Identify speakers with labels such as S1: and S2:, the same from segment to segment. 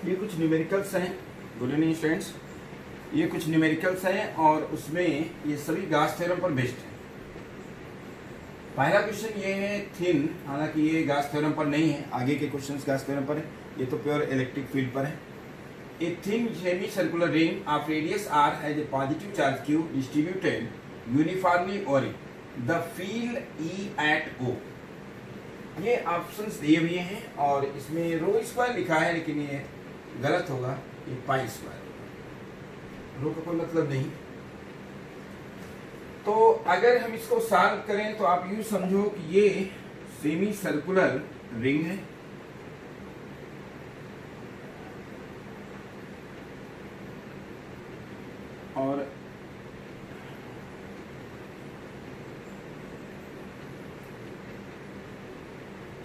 S1: ये कुछ न्यूमेरिकल्स हैं। Good evening students. ये कुछ न्यूमेरिकल्स हैं और उसमें ये सभी गास थ्योरम पर बेस्ड है। पहला क्वेश्चन ये है थिन, हालांकि ये गास थ्योरम पर नहीं है, आगे के क्वेश्चंस गास थ्योरम पर है, ये तो प्योर इलेक्ट्रिक फील्ड पर है। A thin semi circular ring of radius r has a positive charge q distributed uniformly over it the field E at O। ये ऑप्शंस दिए हुए हैं और इसमें रो स्क्वायर लिखा है, लेकिन ये गलत होगा, ये पाई स्क्वायर होगा, रो का कोई मतलब नहीं। तो अगर हम इसको सॉल्व करें तो आप यूं समझो कि ये सेमी सर्कुलर रिंग है और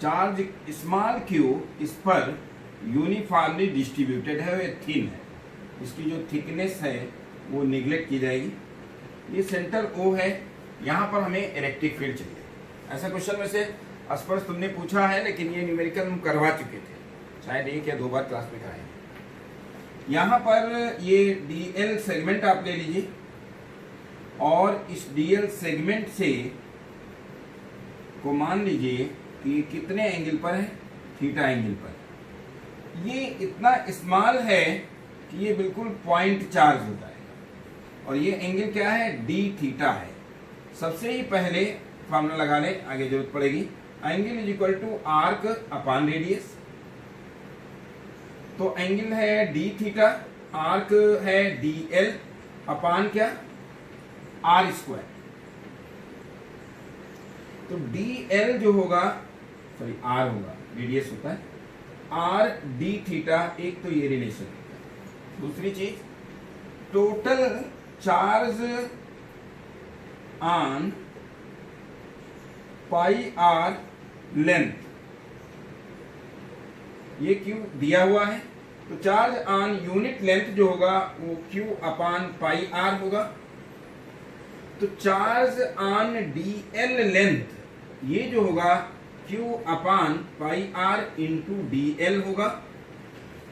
S1: चार्ज स्मॉल q इस पर यूनिफॉर्मली डिस्ट्रीब्यूटेड है, ये थिन है, इसकी जो थिकनेस है वो निगलेक्ट की जाएगी। ये सेंटर O है, यहाँ पर हमें इलेक्ट्रिक फील्ड चाहिए। ऐसा क्वेश्चन में से स्पर्श तुमने पूछा है, लेकिन ये न्यूमेरिकल हम करवा चुके थे, शायद एक या दो बार क्लास में कराए। यहाँ पर ये DL सेगमेंट आप ले लीजिए और इस DL सेगमेंट से को मान लीजिए कि कितने एंगल पर है, थीटा एंगल पर। ये इतना स्मॉल है कि ये बिल्कुल पॉइंट चार्ज हो जाएगा और ये एंगल क्या है, डी थीटा है। सबसे ही पहले फॉर्मूला लगा ले, आगे जरूरत पड़ेगी। Angle is equal to arc upon radius, तो एंगल है डी थीटा, आर्क है डी एल अपॉन क्या, आर स्क्वायर। तो डी एल जो होगा, सॉरी आर होगा, रेडियस होता है, आर डी थीटा, एक तो ये रिलेशन है। दूसरी चीज, total charge on pi r length, ये क्यू दिया हुआ है, तो चार्ज ऑन यूनिट लेंथ जो होगा वो क्यू अपॉन पाई आर होगा। तो charge on d l length ये जो होगा Q upon pi r into d l होगा।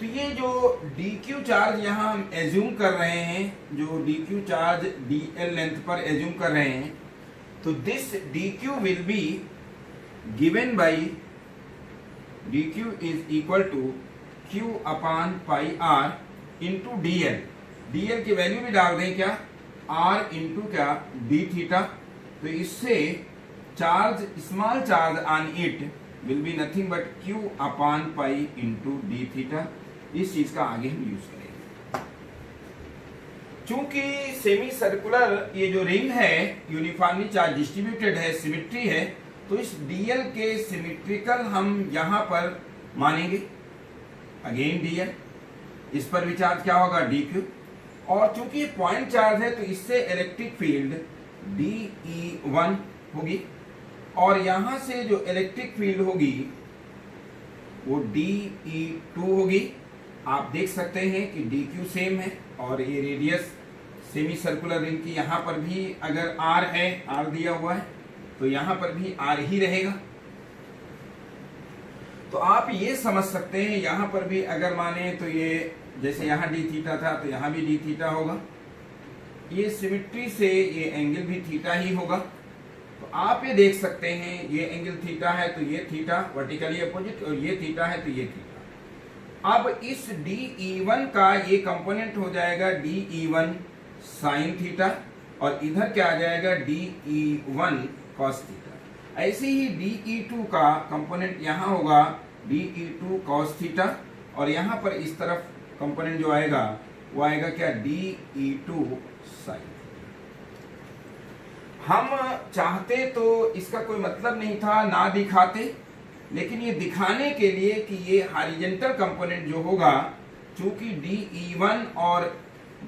S1: तो ये जो DQ चार्ज यहाँ हम एज्यूम कर रहे हैं, जो DQ चार्ज DL लेंथ पर एज्यूम कर रहे हैं, तो this DQ will be given by DQ is equal to Q upon pi r into DL। DL की वैल्यू भी डाल दें क्या, R इंटू क्या, D थीटा। तो इससे charge, small charge on it will be nothing but Q upon pi into d theta. इस चीज का आगे हम यूज करेंगे। चूंकि सेमी सर्कुलर ये जो रिंग है यूनिफॉर्मली चार्ज डिस्ट्रीब्यूटेड है, सिमेट्री है, तो इस DL के सिमेट्रिकल हम यहां पर मानेंगे। अगेन DL, इस पर भी चार्ज क्या होगा, DQ, और चूंकि ये पॉइंट चार्ज है तो इससे इलेक्ट्रिक फील्ड DE1 होगी और यहां से जो इलेक्ट्रिक फील्ड होगी वो DE2 होगी। आप देख सकते हैं कि DQ सेम है और ये रेडियस सेमी सर्कुलर रिंग की यहां पर भी अगर R है, R दिया हुआ है, तो यहां पर भी R ही रहेगा। तो आप ये समझ सकते हैं यहां पर भी अगर माने तो ये जैसे यहां डी थीटा था तो यहां भी डी थीटा होगा। ये सिमेट्री से ये एंगल भी थीटा ही होगा। तो आप ये देख सकते हैं ये एंगल थीटा है तो ये थीटा वर्टिकली अपोजिट, और ये थीटा है तो ये थीटा। अब इस DE1 का ये कंपोनेंट हो जाएगा DE1 साइन थीटा और इधर क्या आ जाएगा, DE1 कॉस थीटा। ऐसे ही DE2 का कंपोनेंट यहां होगा DE2 कॉस थीटा और यहां पर इस तरफ कंपोनेंट जो आएगा वो आएगा क्या, DE2 साइन। हम चाहते तो इसका कोई मतलब नहीं था, ना दिखाते, लेकिन ये दिखाने के लिए कि ये हॉरिजॉन्टल कंपोनेंट जो होगा, चूंकि DE1 और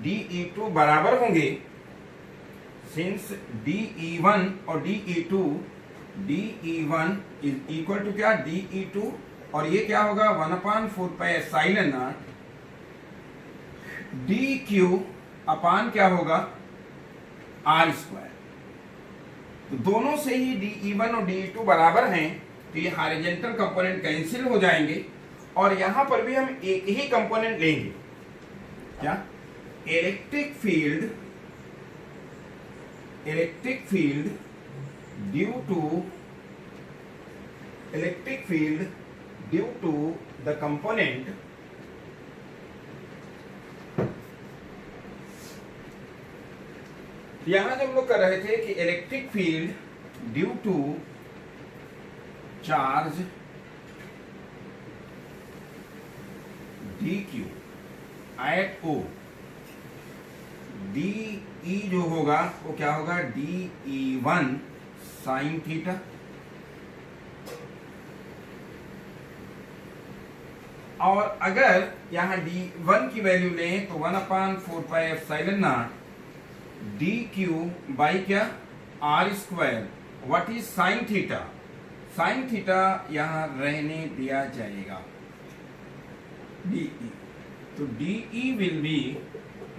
S1: DE2 बराबर होंगे, सिंस DE1 और DE2, DE1 is equal to क्या, DE2, और ये क्या होगा 1/4 pi epsilon not DQ upon क्या होगा, R स्क्वायर। तो दोनों से ही DE1 और DE2 बराबर हैं, तो ये हॉरिजॉन्टल कंपोनेंट कैंसिल हो जाएंगे और यहां पर भी हम एक ही कंपोनेंट लेंगे, क्या? Electric field due to the component यहां जब हम लोग कर रहे थे कि electric field due to charge dq at O, dE जो होगा वो क्या होगा? dE1 साइन थीटा, और अगर यहां d1 की वैल्यू लें तो 1/4πε0 dq बाई क्या? r square. What is sine theta? Sine theta यहां रहने दिया जाएगा, dE। तो dE विल बी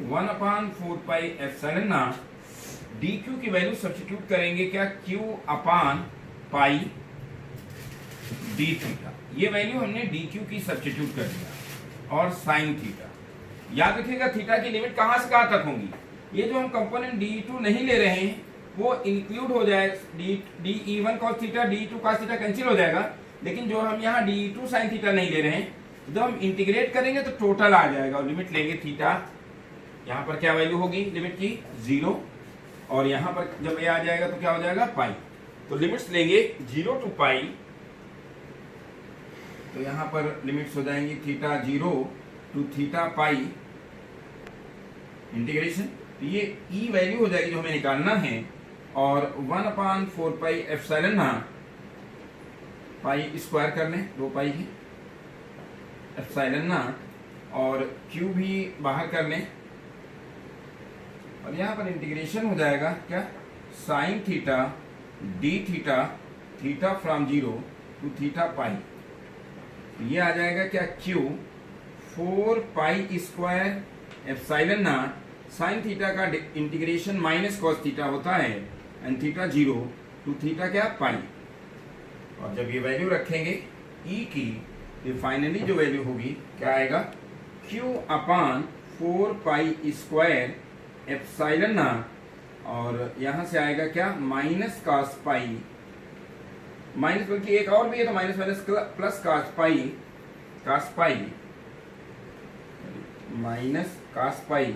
S1: 1/4πε0 dq की वैल्यू सब्स्टिट्यूट करेंगे क्या? q अपान पाई d थीटा। ये वैल्यू हमने dq की सब्स्टिट्यूट कर दिया, और साइन थीटा। याद रखिएगा थीटा की लिमिट कहां से कहां तक होंगी? ये जो हम कंपोनेंट dE2 नहीं ले रहे हैं वो इंक्लूड हो जाए, dE1 cos theta dE2 cos theta cancel हो जाएगा, लेकिन जो हम यहाँ dE2 sin थीटा नहीं ले रहे हैं, जब हम इंटीग्रेट करेंगे तो टोटल आ जाएगा। और लिमिट लेंगे थीटा, यहाँ पर क्या वैल्यू होगी लिमिट की? 0, और यहाँ पर जब ये आ जाएगा तो क्या हो जाएगा? पाई। तो लिमिट्स लेंगे 0 टू पाई, तो यहाँ पर लिमिट्स हो जाएंगी theta 0 to theta pi integration. तो ये ई वैल्यू हो जाएगी जो हमें निकालना है, और 1/4πε0 पाई स्क्वायर कर लें, 2 पाई की ε0, और क्यू भी बाहर कर लें, और यहाँ पर इंटीग्रेशन हो जाएगा क्या? Sine theta D theta, theta from 0 to theta pi. ये आ जाएगा क्या? Q 4 pi square ε0 sine theta का इंटीग्रेशन माइनस कॉस थीटा होता है, एंड थीटा 0 टू थीटा क्या? पाई। और जब ये वैल्यू रखेंगे ई की, तो फाइनली जो वैल्यू होगी क्या आएगा? क्यू अपान 4 पाई स्क्वायर ε0, और यहां से आएगा क्या? माइनस कॉस पाई, माइनस बल्कि एक और भी है तो minus minus plus cos pi minus cos pi,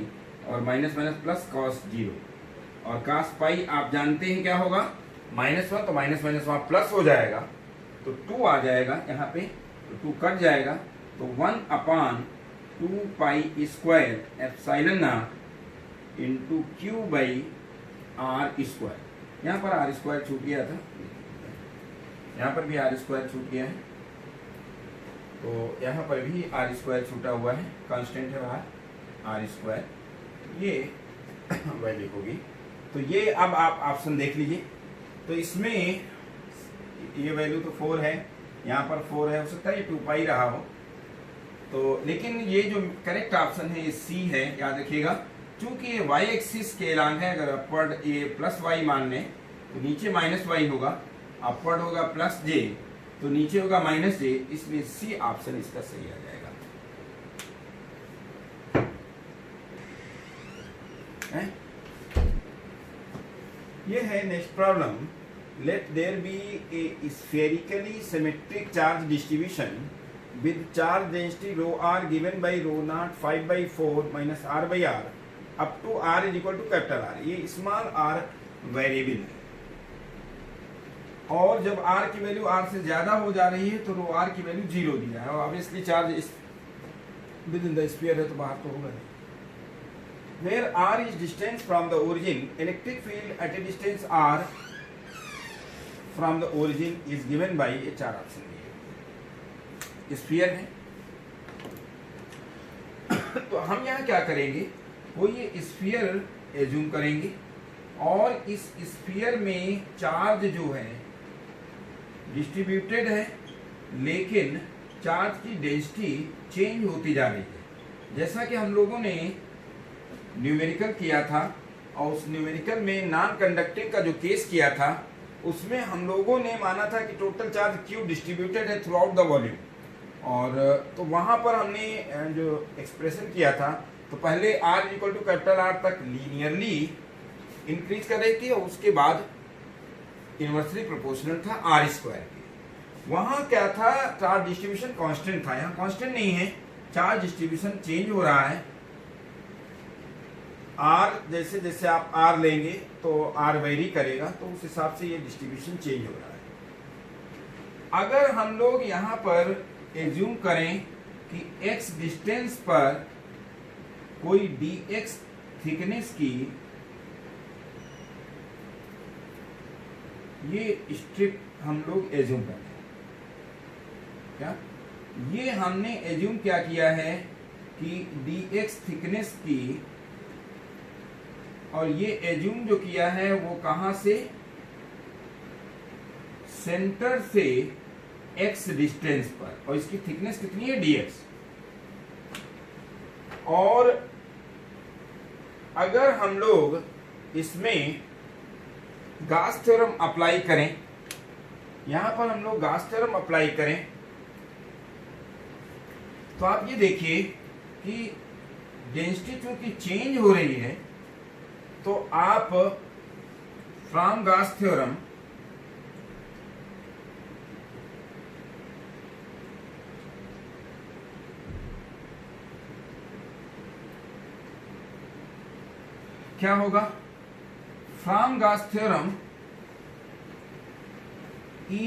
S1: और माइनस माइनस प्लस कॉस 0, और कॉस पाई आप जानते हैं क्या होगा? -1, तो माइनस माइनस वहां प्लस हो जाएगा, तो 2 आ जाएगा यहाँ पे, तो 2 कट जाएगा, तो 1/2 pi square ε0 into Q by R square. यहाँ पर आर स्क्वायर छूट गया था, यहाँ पर भी आर स्क्वायर छूट गया है, तो यहाँ पर भी आर स्क्वायर छूटा हुआ है, कांस्टेंट है बाहर आर स्क्वायर, ये वैल्यू होगी। तो ये अब आप ऑप्शन देख लीजिए, तो इसमें ये वैल्यू तो 4 है, यहाँ पर 4 है, हो सकता है ये 2 पाई रहा हो, तो लेकिन ये जो करेक्ट ऑप्शन है ये सी है। याद रखिएगा चूंकि ये वाई एक्सिस के एलान है, अगर अपवर्ड ये प्लस वाई मान लें तो नीचे माइनस वाई होगा, अपवर्ड होगा प्लस जे तो नीचे होगा माइनस जे, इसलिए सी ऑप्शन इसका सही आ जाएगा। ये है next problem. Let there be a spherically symmetric charge distribution with charge density rho r given by rho naught 5/4 minus r by r up to r is equal to capital R। ये small r variable है, और जब r की value r से ज्यादा हो जा रही है तो रो r की वैल्यू 0 दिया है, और ऑब्वियसली चार्ज इस विद इन द स्फीयर है तो बाहर तो होगा नहीं। Where r is distance from the origin, electric field at a distance r from the origin is given by ये 4 ऑप्शन स्फीयर है। तो हम यहाँ क्या करेंगे, वो ये स्फीयर एज्यूम करेंगे, और इस स्फीयर में चार्ज जो है डिस्ट्रीब्यूटेड है, लेकिन चार्ज की डेंसिटी चेंज होती जा रही है। जैसा कि हम लोगों ने न्यूमेरिकल किया था, और उस न्यूमेरिकल में नॉन कंडक्टिंग का जो केस किया था उसमें हम लोगों ने माना था कि टोटल चार्ज क्यू डिस्ट्रीब्यूटेड है थ्रू आउट द वॉल्यूम, और तो वहां पर हमने जो एक्सप्रेशन किया था, तो पहले r equal to capital R तक लीनियरली इंक्रीज कर रही थी और उसके बाद इनवर्सली प्रोपोर्शनल था R स्क्वायर के। वहां क्या था, चार्ज डिस्ट्रीब्यूशन कांस्टेंट था, यहाँ कांस्टेंट नहीं है, चार्ज डिस्ट्रीब्यूशन चेंज हो रहा है। R जैसे जैसे आप R लेंगे तो R वेरी करेगा, तो उस हिसाब से ये डिस्ट्रीब्यूशन चेंज हो रहा है। अगर हम लोग यहाँ पर एज्यूम करें कि x डिस्टेंस पर कोई dx थिकनेस की ये स्ट्रिप हम लोग एज्यूम करते हैं, क्या ये हमने एज्यूम क्या किया है कि dx थिकनेस की, और ये एज्यूम जो किया है वो कहां से, सेंटर से x डिस्टेंस पर, और इसकी थिकनेस कितनी है dx। और अगर हम लोग इसमें गास थ्योरम अप्लाई करें, यहां पर हम लोग गास थ्योरम अप्लाई करें, तो आप ये देखिए कि डेंसिटी चूंकि चेंज हो रही है, तो आप फ्रॉम गास थ्योरम क्या होगा, from Gauss theorem E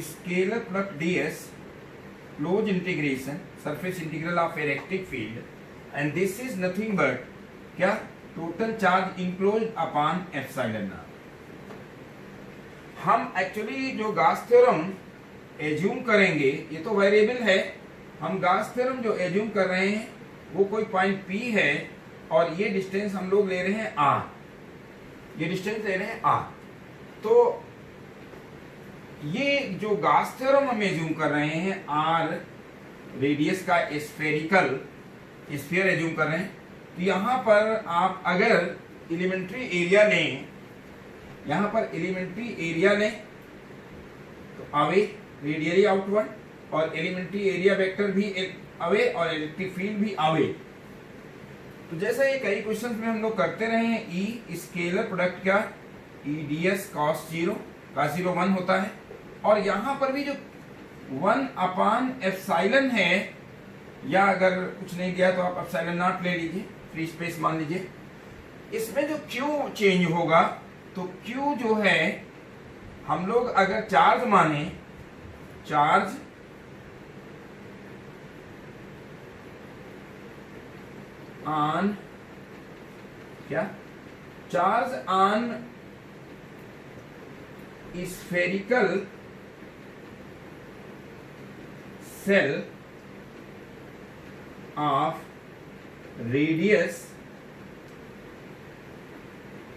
S1: scalar plus ds close integration surface integral of electric field, and this is nothing but क्या, total charge enclose upon epsilon naught. हम एक्चुअली जो गास थ्योरम एज्यूम करेंगे, ये तो variable है, हम गास थ्योरम जो एज्यूम कर रहे हैं वो कोई पॉइंट P है, और ये डिस्टेंस हम लोग ले रहे हैं R, ये डिस्टेंस ले रहे हैं R। तो ये जो गास थ्योरम हम एज्यूम कर रहे हैं, R रेडियस का स्फेरिकल स्फीयर एज्यूम कर रहे हैं, तो यहाँ पर आप अगर एलिमेंट्री एरिया लें, यहाँ पर एलिमेंट्री एरिया लें तो अवे रेडियली आउटवर्ड, और एलिमेंट्री एरिया वेक्टर भी अवे और इलेक्ट्रिक फील्ड भी अवे। तो जैसे ये कई क्वेश्चंस में हम लोग करते रहे हैं, E स्केलर प्रोडक्ट क्या, E ds cos 0 cos 0 1 होता है, और यहाँ पर भी जो 1 अपान एप्सिलॉन है, या अगर कुछ नहीं दिया तो आप एप्सिलॉन नॉट ले लीजिए, फ्री स्पेस मान लीजिए। इसमें जो Q चेंज होगा, तो Q जो है हम लोग अगर चार्ज माने, चार्ज ऑन क्या, charge on spherical shell of radius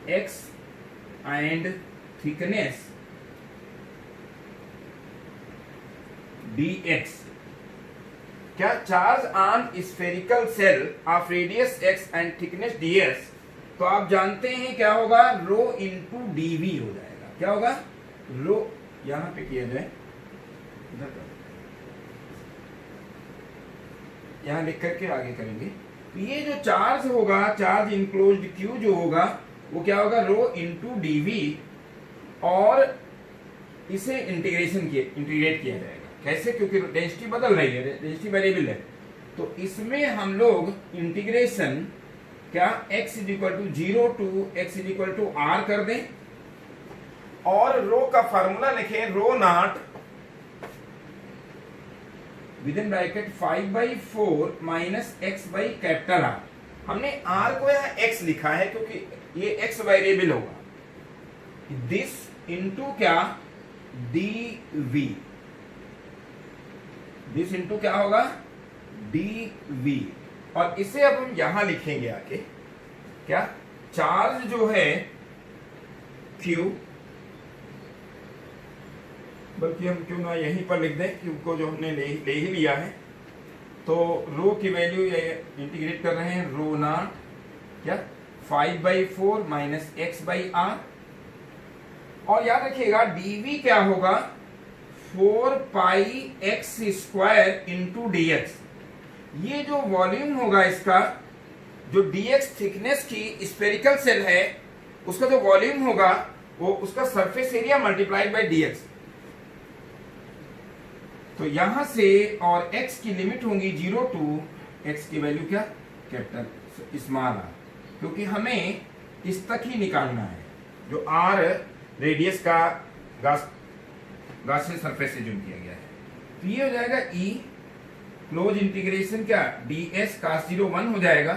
S1: x and thickness dx, क्या, charge on spherical shell of radius x and thickness ds, तो आप जानते हैं क्या होगा, रो इंटू dv हो जाएगा। क्या होगा, रो, यहां पे किया जाए, यहां लिख करके आगे करेंगे। तो ये जो चार्ज होगा, चार्ज इनक्लोज्ड Q जो होगा, वो क्या होगा, रो इंटू dv, और इसे इंटीग्रेट किया जाएगा। कैसे, क्योंकि डेंसिटी बदल रही है, डेंसिटी वेरिएबल है, तो इसमें हम लोग इंटीग्रेशन क्या, x is equal to 0 to x is equal to r कर दें, और रो का फार्मूला लिखें, rho naught within bracket 5/4 minus x by capital R। हमने r को यहाँ x लिखा है क्योंकि ये x वेरिएबल होगा, दिस इंटू क्या, dv, दिस इंटू क्या होगा, dv, और इसे अब हम यहां लिखेंगे आके, क्या, चार्ज जो है Q, बल्कि हम क्यों ना यहीं पर लिख दें, Q को जो हमने ले ही लिया है, तो रो की वैल्यू ये इंटीग्रेट कर रहे हैं, रो नॉट क्या, 5/4 माइनस x बाई R, और याद रखिएगा dv क्या होगा, 4 pi X square into D X. ये जो वॉल्यूम होगा इसका, जो dx थिकनेस की स्फेरिकल सेल है, उसका जो वॉल्यूम होगा वो उसका surface area multiplied by dx। तो यहां से और x की लिमिट होंगी 0 टू x की वैल्यू क्या, कैपिटल स्मॉल r, क्योंकि हमें इस तक ही निकालना है जो r रेडियस का गासियन सरफेस से जूम किया गया है। तो ये हो जाएगा e क्लोज इंटीग्रेशन क्या ds cos 0 1 हो जाएगा,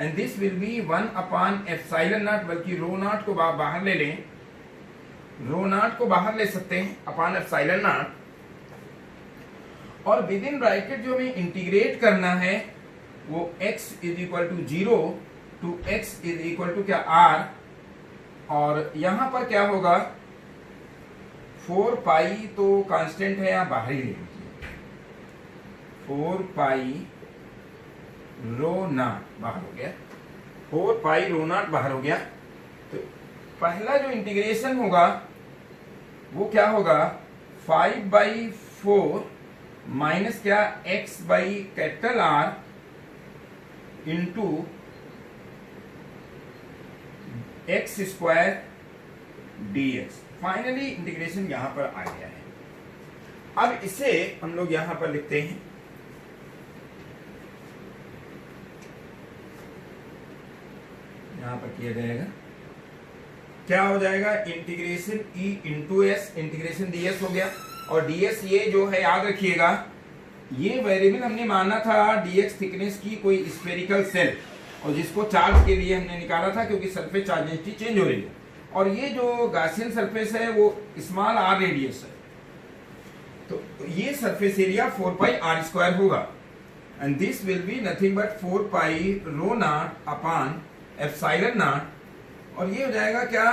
S1: and this will B 1 upon epsilon not, बल्कि रो नॉट को बाहर ले लें, रो नॉट को बाहर ले सकते हैं अपॉन एप्सिलॉन नॉट, और विद इन ब्रैकेट जो हमें इंटीग्रेट करना है वो x is equal to 0 to x is equal to क्या r, और यहां पर क्या होगा 4 पाई तो कांस्टेंट है, यहां बाहर ही ले लीजिए, 4 पाई रो नॉट बाहर हो गया, 4 पाई रो नॉट बाहर हो गया। तो पहला जो इंटीग्रेशन होगा वो क्या होगा 5/4 माइनस क्या x by capital R into x square dx। Finally integration यहां पर आ गया है। अब इसे हम लोग यहां पर लिखते हैं, यहां पर किया जाएगा, क्या हो जाएगा integration e into S, integration ds हो गया, और ds ये जो है याद रखिएगा, ये वेरिएबल हमने माना था dx थिकनेस की कोई स्फेरिकल सेल, और जिसको चार्ज के लिए हमने निकाला था क्योंकि सरफेस चार्ज डेंसिटी चेंज हो रही है, और ये जो गासियन सरफेस है वो स्मॉल r रेडियस है, तो ये surface area 4 pi r square होगा, and this will be nothing but 4 pi rho naught upon epsilon naught, और ये हो जाएगा क्या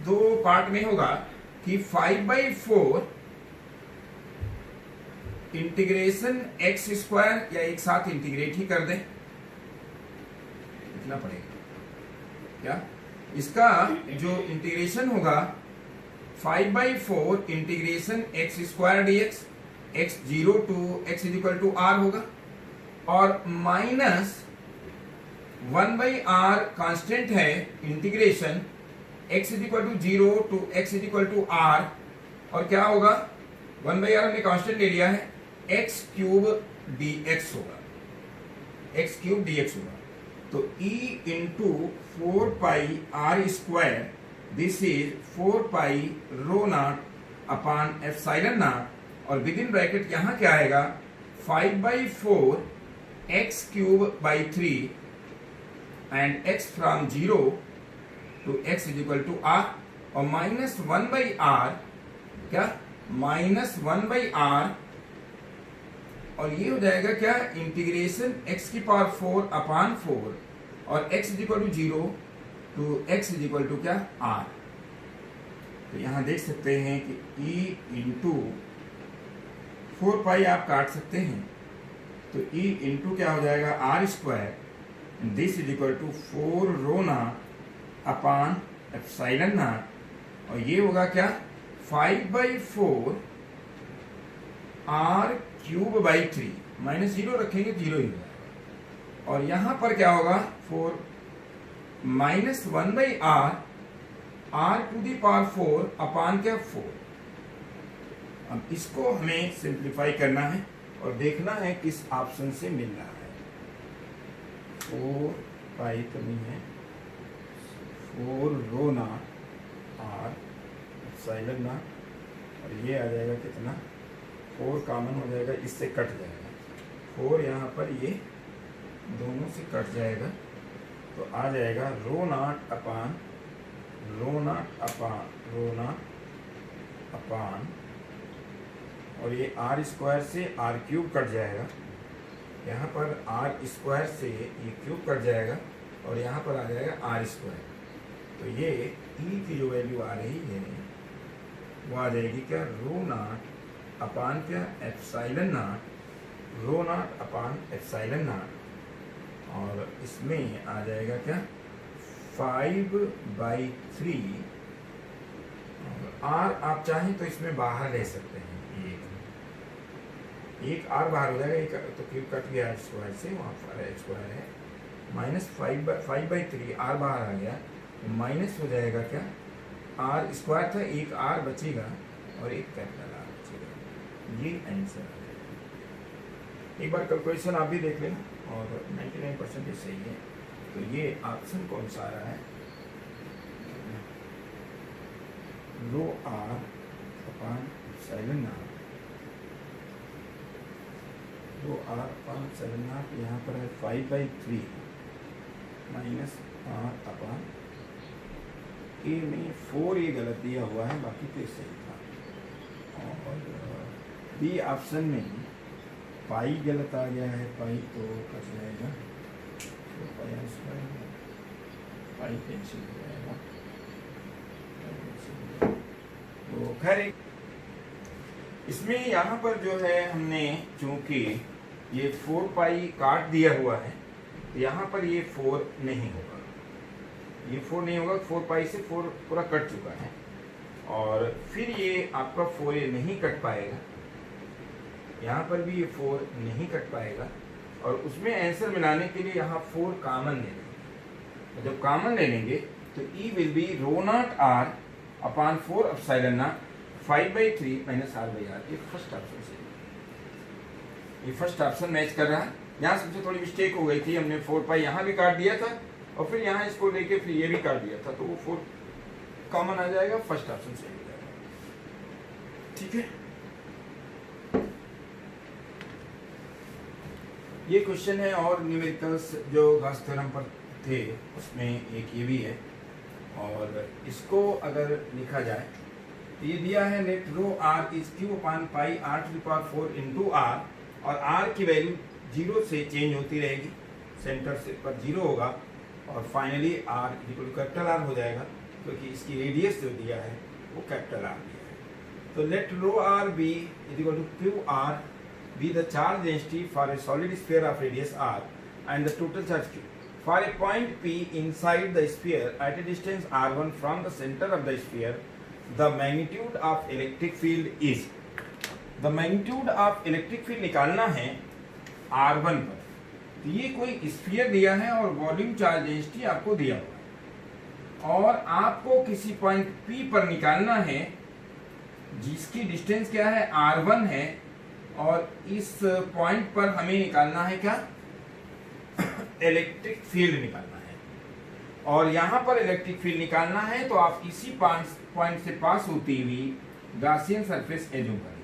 S1: दो पार्ट में होगा कि 5/4 इंटीग्रेशन एक्स स्क्वायर, या एक साथ इंटीग्रेट ही कर दें, इतना पड़ेगा क्या, इसका जो इंटीग्रेशन होगा 5/4 integration x square dx, x 0 to x is equal to r होगा, और माइनस 1/r कांस्टेंट है integration x is equal to 0 to x is equal to r, और क्या होगा 1/r हमने कांस्टेंट ले लिया है, x क्यूब dx होगा, x क्यूब dx होगा। तो e into 4 pi r square, this is 4 pi rho naught upon epsilon naught, और विद इन ब्रैकेट यहां क्या आएगा 5/4 x cube by 3 and x from 0 to x is equal to r, और minus 1/r क्या minus 1/r, और ये हो जाएगा क्या इंटीग्रेशन x की पावर 4 अपॉन 4, और x is equal to 0 to x is equal to क्या r। तो यहां देख सकते हैं कि e इंटू 4 पाई आप काट सकते हैं, तो e इंटू क्या हो जाएगा r square, this is equal to 4 rho naught upon epsilon naught, और ये होगा क्या 5/4 r क्यूब बाई 3, माइनस 0 रखेंगे 0 ही होगा, और यहां पर क्या होगा 4 minus 1/r r to the power 4 upon क्या 4। अब इसको हमें सिंप्लीफाई करना है और देखना है किस ऑप्शन से मिल रहा है। 4 पाई तो नहीं है, 4 rho not r epsilon naught, और ये आ जाएगा कितना 4 कॉमन हो जाएगा, इससे कट जाएगा 4, यहाँ पर ये दोनों से कट जाएगा, तो आ जाएगा rho naught upon rho naught upon rho naught upon, और ये r स्क्वायर से r क्यूब कट जाएगा, यहाँ पर r स्क्वायर से ये क्यूब कट जाएगा, और यहाँ पर आ जाएगा r स्क्वायर। तो ये e की जो वैल्यू आ रही है वो आ जाएगी क्या रो नॉट अपॉन क्या epsilon naught, rho naught upon epsilon naught, और इसमें आ जाएगा क्या 5/3, और r आप चाहें तो इसमें बाहर ले सकते हैं, एक आर बाहर हो जाएगा, एक तो क्यूब कट गया स्क्वायर से, वहाँ पर एच स्क्वायर है, -5/3 आर बाहर आ गया, तो माइनस हो जाएगा क्या, आर स्क्वायर था, एक आर बचेगा और एक कैपिटल आर बचेगा। ये आंसर है। एक बार कैलकुलेशन आप भी देख लेना और 99% सही है। तो ये ऑप्शन कौन सा आ रहा है, rho R upon epsilon R, rho R upon epsilon R, यहाँ पर है 5/3 माइनस आर अपॉन ए में 4, ये गलत दिया हुआ है, बाकी तो सही था। और बी ऑप्शन में पाई गलत आ गया है, पाई तो कट जाएगा, तो पाई कैंसिल हो जाएगा। तो खैर इसमें यहाँ पर जो है हमने चूंकि ये 4 पाई काट दिया हुआ है, तो यहाँ पर ये 4 नहीं होगा, ये 4 नहीं होगा, 4 पाई से 4 पूरा कट चुका है, और फिर ये आपका 4 ये नहीं कट पाएगा, यहाँ पर भी ये 4 नहीं कट पाएगा, और उसमें आंसर मिलाने के लिए यहाँ 4 कॉमन ले लेंगे। जब कॉमन ले लेंगे तो E will be rho naught R upon 4 epsilon naught 5/3 minus r/r। ये फर्स्ट ऑप्शन से, ये फर्स्ट ऑप्शन मैच कर रहा है। यहाँ सबसे थोड़ी मिस्टेक हो गई थी, हमने 4 पाई यहाँ भी काट दिया था और फिर यहाँ इसको लेके फिर ये भी काट दिया था, तो वो 4 कॉमन आ जाएगा, फर्स्ट ऑप्शन से हो जाएगा। ठीक है, ये क्वेश्चन है। और न्यूमेरिकल्स जो गॉस थ्योरम पर थे उसमें एक ये भी है, और इसको अगर लिखा जाए तो ये दिया है let rho R is Q upon pi r⁴ into R, और आर की वैल्यू 0 से चेंज होती रहेगी, सेंटर से पर 0 होगा, और finally R equal capital R हो जाएगा, क्योंकि इसकी रेडियस जो दिया है वो कैपिटल आर दिया है। तो let rho R be equal to Q R be the charge density for a solid sphere of radius r and the total charge q. For a point P inside the sphere at a distance r1 from the center of the sphere, the magnitude of electric field is. The magnitude of electric field निकालना है r1 पर। तो ये कोई sphere दिया है और volume charge density आपको दिया हुआ है, और आपको किसी पॉइंट P पर निकालना है जिसकी डिस्टेंस क्या है, r1 है, और इस पॉइंट पर हमें निकालना है क्या, इलेक्ट्रिक फील्ड निकालना है। और यहां पर इलेक्ट्रिक फील्ड निकालना है तो आप इसी पॉइंट से पास होती हुई गॉसियन सरफेस एज्यूम करेंगे।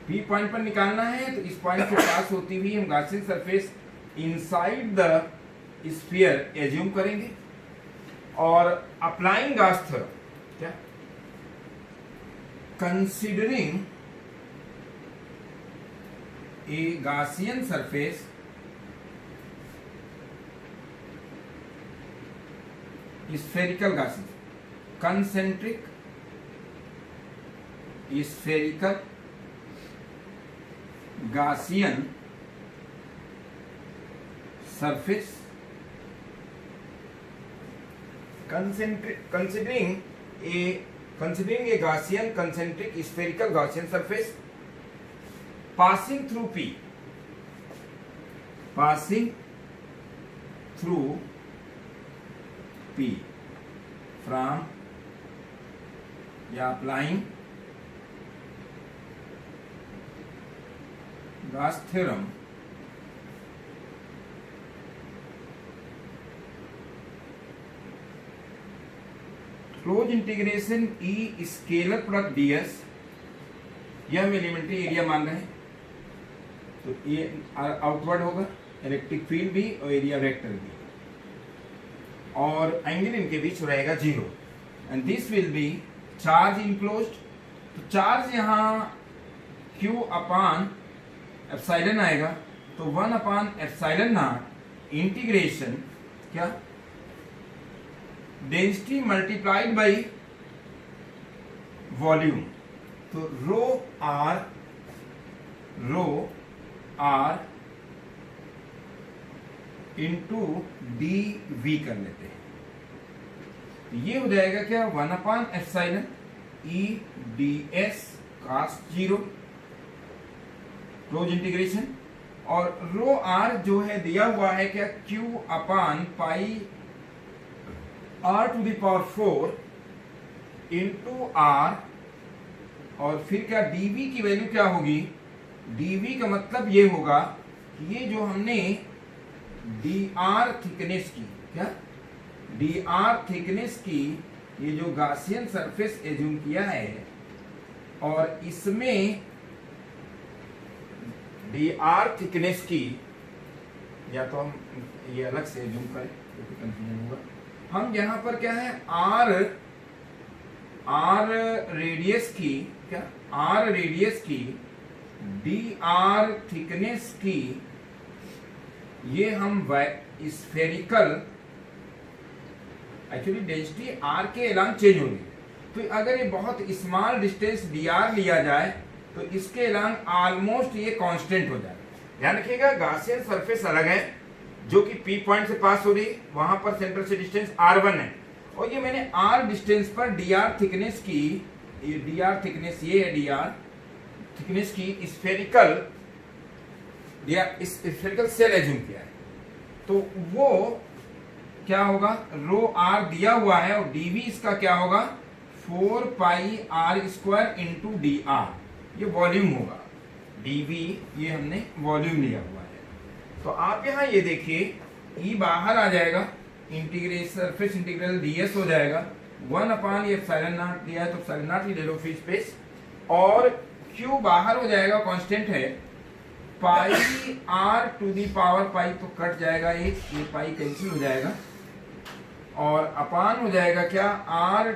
S1: पी पॉइंट पर निकालना है तो इस पॉइंट से पास होती हुई हम Gaussian surface inside the sphere assume करेंगे, और अप्लाइंग गॉस थ्योरम, क्या, considering a Gaussian surface spherical Gaussian concentric spherical Gaussian surface, considering a Gaussian concentric spherical Gaussian surface passing through P, passing through P from, या applying Gauss theorem close integration E scalar product ds, यह हम elementary area मान रहे हैं, तो ये outward होगा, electric field भी और एरिया वेक्टर भी, और एंगल इनके बीच रहेगा 0, and this will B charge enclosed. तो चार्ज यहाँ Q अपॉन एप्सिलॉन आएगा, तो 1 अपॉन एप्सिलॉन नॉट इंटीग्रेशन क्या, डेंसिटी मल्टीप्लाइड बाई वॉल्यूम, तो रो आर इंटू डी वी कर लेते हैं, तो ये हो जाएगा क्या, 1 upon epsilon E D S cos 0 close integration, और रो आर जो है दिया हुआ है क्या, Q upon pi r⁴ into R, और फिर क्या dv की वैल्यू क्या होगी, dv का मतलब ये होगा कि ये जो हमने dr थिकनेस की, क्या dr थिकनेस की ये जो गासियन सरफेस एज्यूम किया है, और इसमें dr थिकनेस की, या तो हम ये अलग से एज्यूम करें क्योंकि कंफ्यूजन होगा, हम यहाँ पर क्या है r रेडियस की, क्या r रेडियस की dr थिकनेस की, ये हम स्फेरिकल, एक्चुअली डेंसिटी r के अलावा चेंज होगी, तो अगर ये बहुत स्मॉल डिस्टेंस dr लिया जाए तो इसके अलावा ऑलमोस्ट ये कांस्टेंट हो जाएगा। ध्यान रखिएगा गासियन सरफेस अलग है जो कि P पॉइंट से पास हो रही है, वहां पर सेंटर से डिस्टेंस r1 है, और ये मैंने r डिस्टेंस पर dr थिकनेस की, ये dr थिकनेस, ये है dr थिकनेस की स्फेरिकल सेल एज्यूम किया है, तो वो क्या होगा, रो r दिया हुआ है और dv इसका क्या होगा 4 पाई r² इंटू dr, ये वॉल्यूम होगा, dv ये हमने वॉल्यूम लिया हुआ है। तो आप यहाँ ये देखिए E बाहर आ जाएगा, इंटीग्रेशन सरफेस इंटीग्रल ds हो जाएगा 1 अपान ये एप्सिलॉन नॉट दिया है तो एप्सिलॉन नॉट ही ले लो फ्री स्पेस, और Q बाहर हो जाएगा, कांस्टेंट है, पाई r⁴ पाई तो कट जाएगा एक, ये पाई कैंसिल हो जाएगा, और अपान हो जाएगा क्या r⁴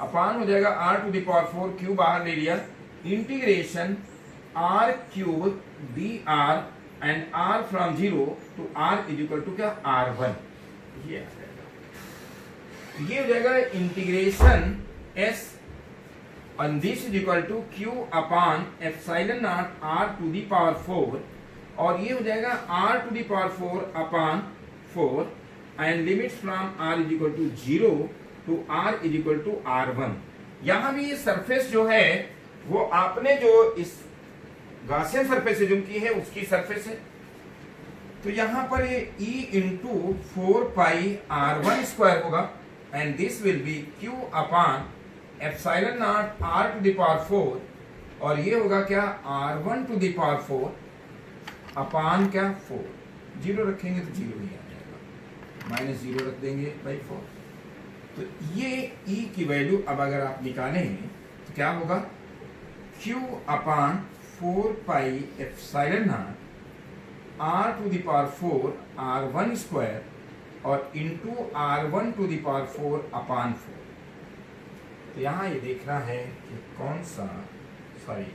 S1: अपान हो जाएगा r⁴, Q बाहर ले लिया, integration r³ dr and r from 0 to r is equal to क्या r1, ये आ जाएगा, ये हो जाएगा integration s and this is equal to Q upon epsilon naught r⁴, और ये हो जाएगा r⁴ upon 4 and limits from r is equal to 0 to r is equal to r1। यहां भी ये सरफेस जो है वो आपने जो इस गासियन सरफेस एज्यूम की है उसकी सरफेस है, तो यहां पर ये E इंटू 4 पाई r1² होगा, and this will B Q upon epsilon naught r⁴, और ये होगा क्या r1⁴ अपान क्या 4, 0 रखेंगे तो 0 ही आ जाएगा, -0 रख देंगे बाई 4, तो ये E की वैल्यू अब अगर आप निकालेंगे तो क्या होगा, Q अपान 4 pi epsilon naught r⁴ r1² और इंटू r1⁴ अपान 4। तो यहाँ ये देखना है कि कौन सा, सॉरी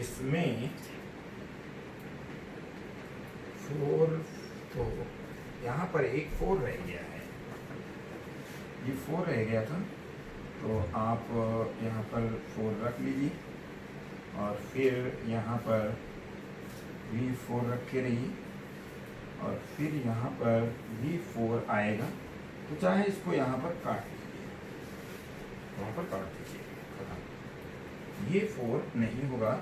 S1: इसमें 4, तो यहाँ पर एक 4 रह गया है, ये 4 रह गया था, तो आप यहाँ पर 4 रख लीजिए, और फिर यहाँ पर भी 4 रखे रहिए, और फिर यहाँ पर भी 4 आएगा, तो चाहे इसको यहाँ पर काट लीजिए, वहाँ पर काट दीजिए, खत्म, ये 4 नहीं होगा,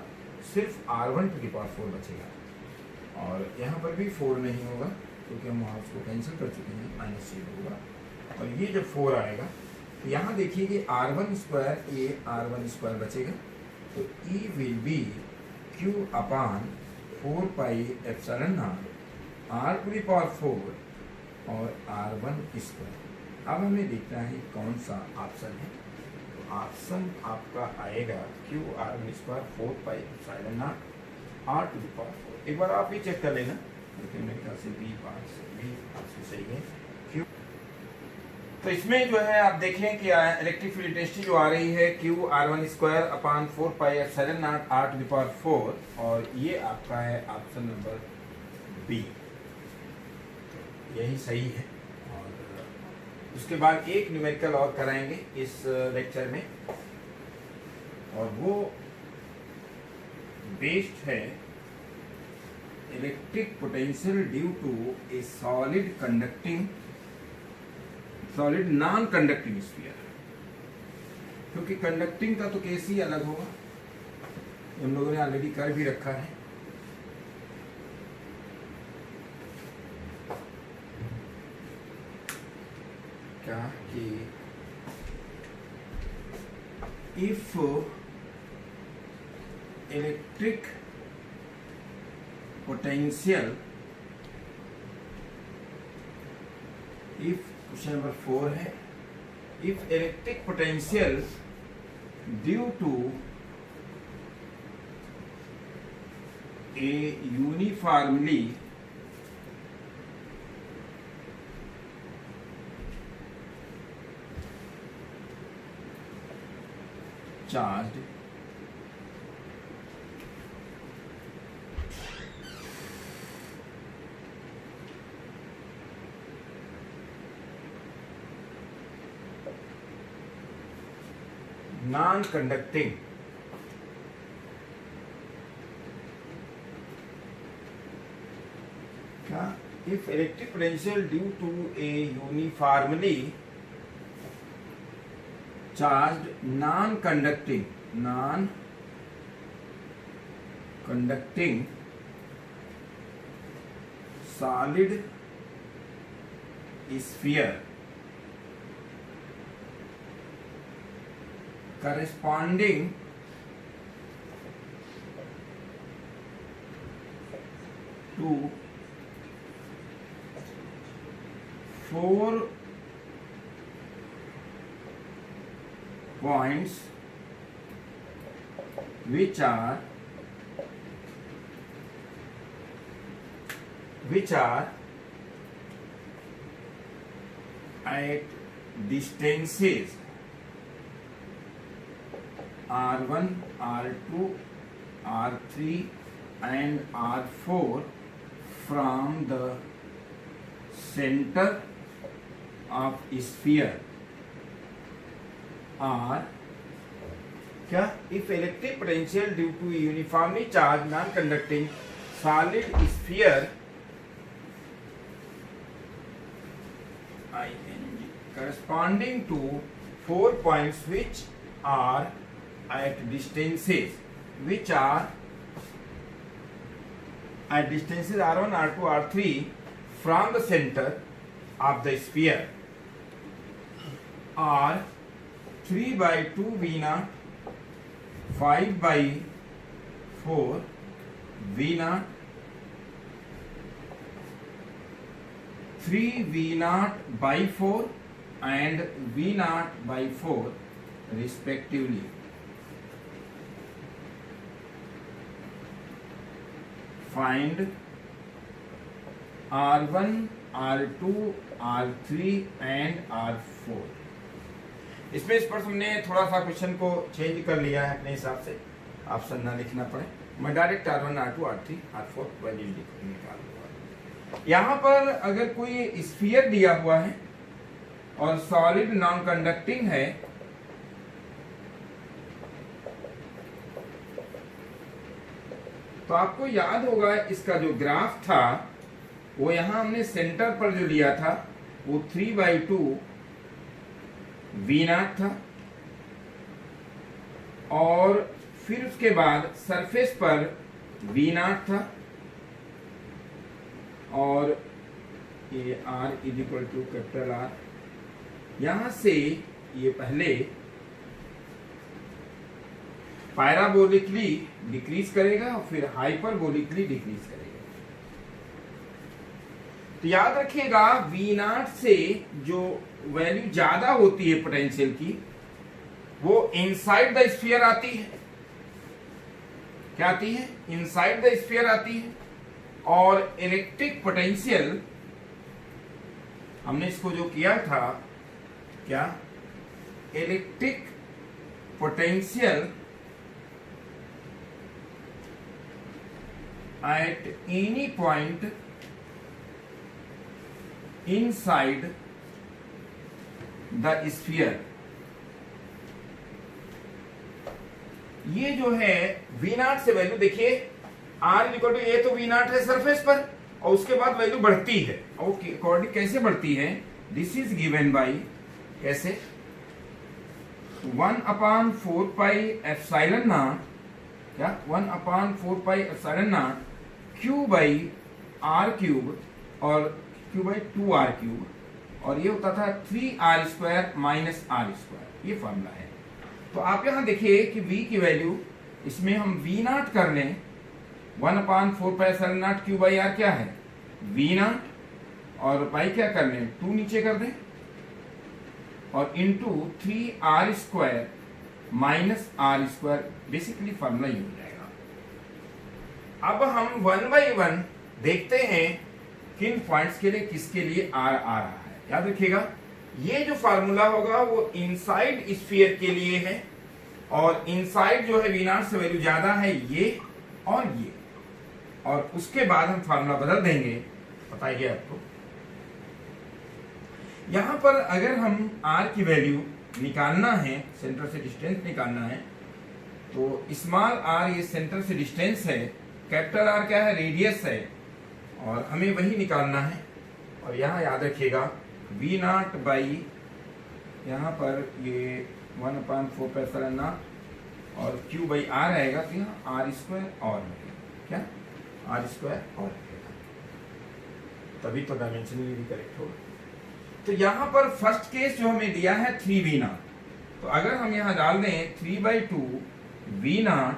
S1: सिर्फ r1⁴ बचेगा, और यहाँ पर भी 4 नहीं होगा क्योंकि हम वहाँ उसको कैंसिल कर चुके हैं, -0 होगा, और ये जब 4 आएगा तो यहाँ देखिए कि r1², ये r1² बचेगा, तो E will B Q upon 4 pi epsilon naught r⁴ और r1²। अब हमें देखना है कौन सा ऑप्शन है, तो ऑप्शन आपका आएगा Q r1² 4 pi epsilon naught r⁴। एक बार आप भी चेक कर लेना, लेकिन मेरे ख्याल से बी ऑप्शन सही है। Q, तो इसमें जो है आप देखें कि इलेक्ट्रिक फील्ड इंटेंसिटी जो आ रही है Q r1² अपान 4 पाई एप्सिलॉन नॉट r⁴, और ये आपका है ऑप्शन नंबर बी, यही सही है। और उसके बाद एक न्यूमेरिकल और कराएंगे इस लेक्चर में, और वो बेस्ड है electric potential due to a solid non conducting sphere. क्योंकि कंडक्टिंग का तो केस ही अलग होगा, हम लोगों ने ऑलरेडी कर भी रखा है। क्या कि if electric potential, if question number 4 है, if electric potential due to a uniformly charged non-conducting क्या, if electric potential due to a uniformly charged non-conducting solid sphere corresponding to 4 points which are at distances R1, R2, R3 and R4 from the center of sphere are क्या, if electric potential due to uniformly charged non-conducting solid sphere corresponding to 4 points which are at distances R1, R2, R3 from the center of the sphere are 3 by 2 V naught, 5 by 4 V naught, 3 V naught by 4 and V naught by 4 respectively. Find R1, R2, R3 and R4. इसमें इस पर हमने थोड़ा सा question को change कर लिया है अपने हिसाब से, ऑप्शन ना लिखना पड़े, मैं direct R1, R2, R3, R4 value निकाल दूंगा। यहाँ पर अगर कोई स्फीयर दिया हुआ है और सॉलिड नॉन कंडक्टिंग है तो आपको याद होगा इसका जो ग्राफ था वो यहां हमने सेंटर पर जो लिया था वो 3/2 V naught था और फिर उसके बाद सरफेस पर V naught था और ये R equal to capital R, यहां से ये पहले पैराबोलिकली डिक्रीज करेगा और फिर हाइपरबोलिकली डिक्रीज करेगा। तो याद रखिएगा V naught से जो वैल्यू ज्यादा होती है पोटेंशियल की वो इनसाइड द स्फीयर आती है। क्या आती है? इनसाइड द स्फीयर आती है। और इलेक्ट्रिक पोटेंशियल हमने इसको जो किया था, क्या electric potential at any point inside the sphere, ये जो है V naught से वैल्यू देखिए R इक्वल टू ये तो V naught है सरफेस पर और उसके बाद वैल्यू बढ़ती है। ओके, अकॉर्डिंग कैसे बढ़ती है? दिस इज गिवन बाई कैसे 1/4πε0 क्या 1/4πε0 Q/r³ और Q/2r³ और ये होता था 3r² - r²। ये फॉर्मूला है। तो आप यहां देखिए कि v की वैल्यू इसमें हम v0 कर लें। 1/4πε0 Q/r क्या है v0 और पाई क्या कर लें 2 नीचे कर दें और into 3r² - r²। Basically formula ये हो जाएगा। अब हम 1 by 1 देखते हैं किन पॉइंट्स के लिए किसके लिए आर आ रहा है। याद रखिएगा ये जो फार्मूला होगा वो इनसाइड स्फीयर के लिए है और इनसाइड जो है v0 से वैल्यू ज्यादा है ये और उसके बाद हम फार्मूला बदल देंगे। बताइए आपको यहां पर अगर हम r की वैल्यू निकालना है, सेंटर से डिस्टेंस निकालना है, तो स्मॉल r ये सेंटर से डिस्टेंस है, कैपिटल R क्या है रेडियस है और हमें वही निकालना है। और यहाँ याद रखिएगा v0 बाई यहाँ पर ये 1/4πε0 और Q/r आएगा तो यहाँ r² और क्या r² और तभी तो डायमेंशनली भी करेक्ट होगा। तो यहाँ पर फर्स्ट केस जो हमें दिया है 3v0, तो अगर हम यहाँ डाल दें 3/2 v0,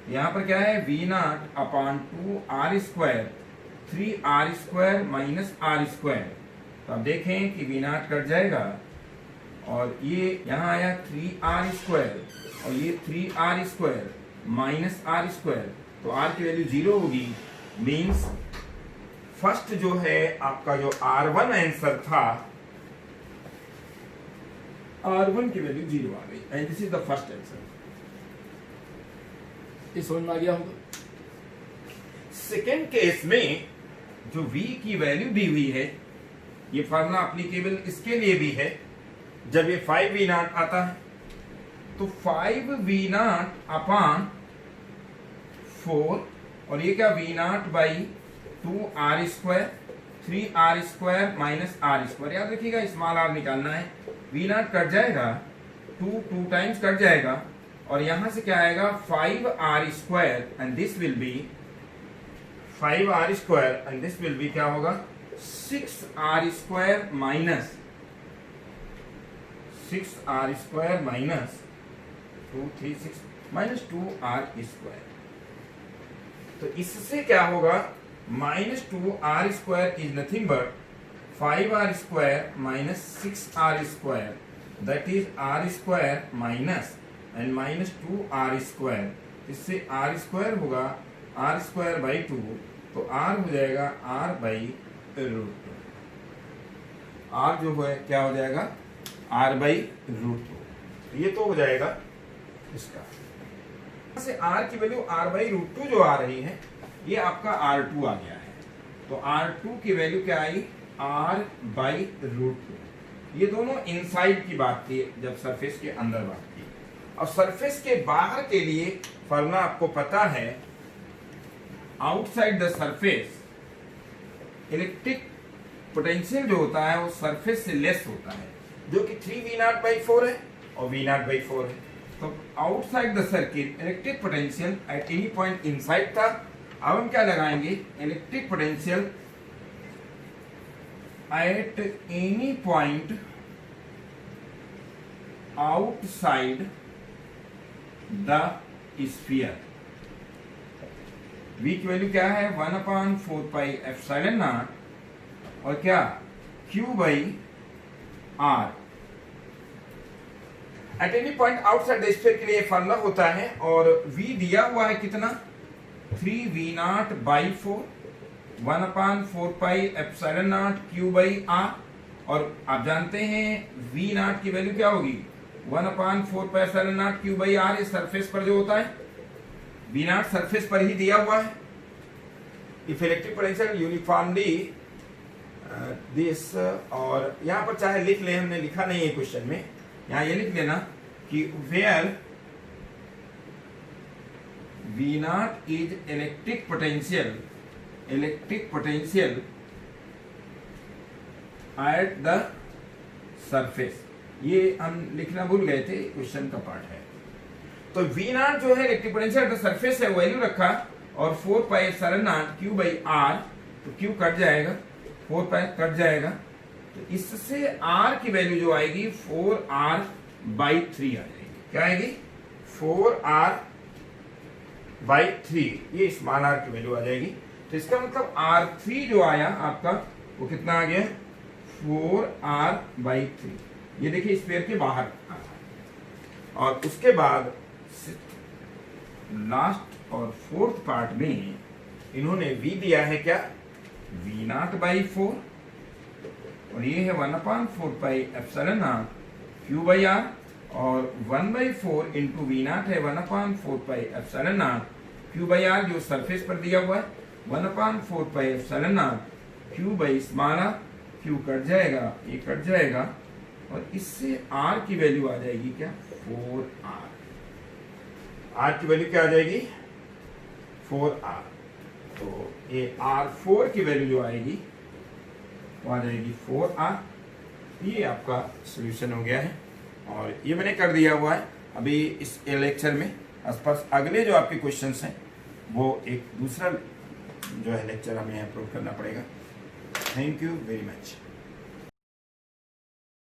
S1: यहाँ पर क्या है v0/2 r², 3r² - r²। तो आप देखें कि v0 कट जाएगा और ये यहाँ आया 3r² और ये 3r² - r²। तो r की वैल्यू 0 होगी। मीन्स फर्स्ट जो है आपका जो r1 आंसर था, r1 की वैल्यू 0 आ गई and this is the first answer. ये समझ में आ गया होगा। सेकेंड केस में जो v की वैल्यू दी हुई है, ये फार्मूला एप्लीकेबल इसके लिए भी है। जब ये 5v0 आता है तो 5v0/4 और ये क्या v0/2 r², 3r² - r²। याद रखिएगा स्मॉल r निकालना है। v0 कट जाएगा, 2 टाइम्स कट जाएगा और यहां से क्या आएगा 5r² and this will B 5r² and this will B क्या होगा 6r² - 2 3 6 -2r²। तो इससे क्या होगा -2r² is nothing but 5r² - 6r², that is r² minus and -2r²। इससे r² होगा r²/2, तो r हो जाएगा r/√2। r जो है क्या हो जाएगा r/√2। ये तो हो जाएगा इसका से r की वैल्यू r/√2 जो आ रही है ये आपका r2 आ गया है। तो r2 की वैल्यू क्या आई r/√2। ये दोनों इनसाइड की बात थी जब सरफेस के अंदर बात की। और सरफेस के बाहर के लिए फॉर्मूला आपको पता है, outside the surface electric potential जो होता है वो सरफेस से लेस होता है, जो कि 3v0/4 है और v0/4 है। तो outside the circuit electric potential at any point inside था। अब हम क्या लगाएंगे electric potential at any point outside the sphere. v की वैल्यू क्या है 1/4πε0 और क्या Q/r। At any point outside the sphere के लिए फॉर्मूला होता है और v दिया हुआ है कितना 3v0/4 1/4πε0 Q/r। और आप जानते हैं v0 की वैल्यू क्या होगी 1/4πε0 Q/r। इस सरफेस पर जो होता है v0 सरफेस पर ही दिया हुआ है। If electric potential uniformly this, और यहां पर चाहे लिख ले, हमने लिखा नहीं है क्वेश्चन में, यहां ये लिख लेना कि where v0 is electric potential at the surface. ये हम लिखना भूल गए थे, क्वेश्चन का पार्ट है। तो V नॉट जो है electric potential at the surface है, वैल्यू रखा, और 4 pi epsilon not Q by R, तो Q कट जाएगा, 4 पाई कट जाएगा, तो इससे R की वैल्यू जो आएगी 4R बाई 3 आ जाएगी। क्या आएगी? 4R बाई 3, ये स्मॉल r की वैल्यू आ जाएगी। तो इसका मतलब R3 जो आया आपका वो कितना आ गया? 4R by 3। ये देखिए स्फीयर के बाहर आ रहा है। और उसके बाद लास्ट और फोर्थ पार्ट में इन्होंने V दिया है क्या? V नॉट बाई 4, और ये है 1/4 pi epsilon not Q by R, और 1/4 इंटू V नॉट है 1/4 pi epsilon not Q by R जो सरफेस पर दिया हुआ है, 1/4 pi epsilon not Q by small r, Q cut जाएगा, ये कट जाएगा, और इससे R की वैल्यू आ जाएगी क्या? 4R। R की वैल्यू क्या आ जाएगी? 4R। तो ये R4 की वैल्यू जो आएगी वो आ जाएगी 4R। ये आपका सॉल्यूशन हो गया है, और ये मैंने कर दिया हुआ है। अभी इस लेक्चर में आसपास अगले जो आपके क्वेश्चंस हैं वो एक दूसरा जो है लेक्चर हमें अपलोड करना पड़ेगा। Thank you very much.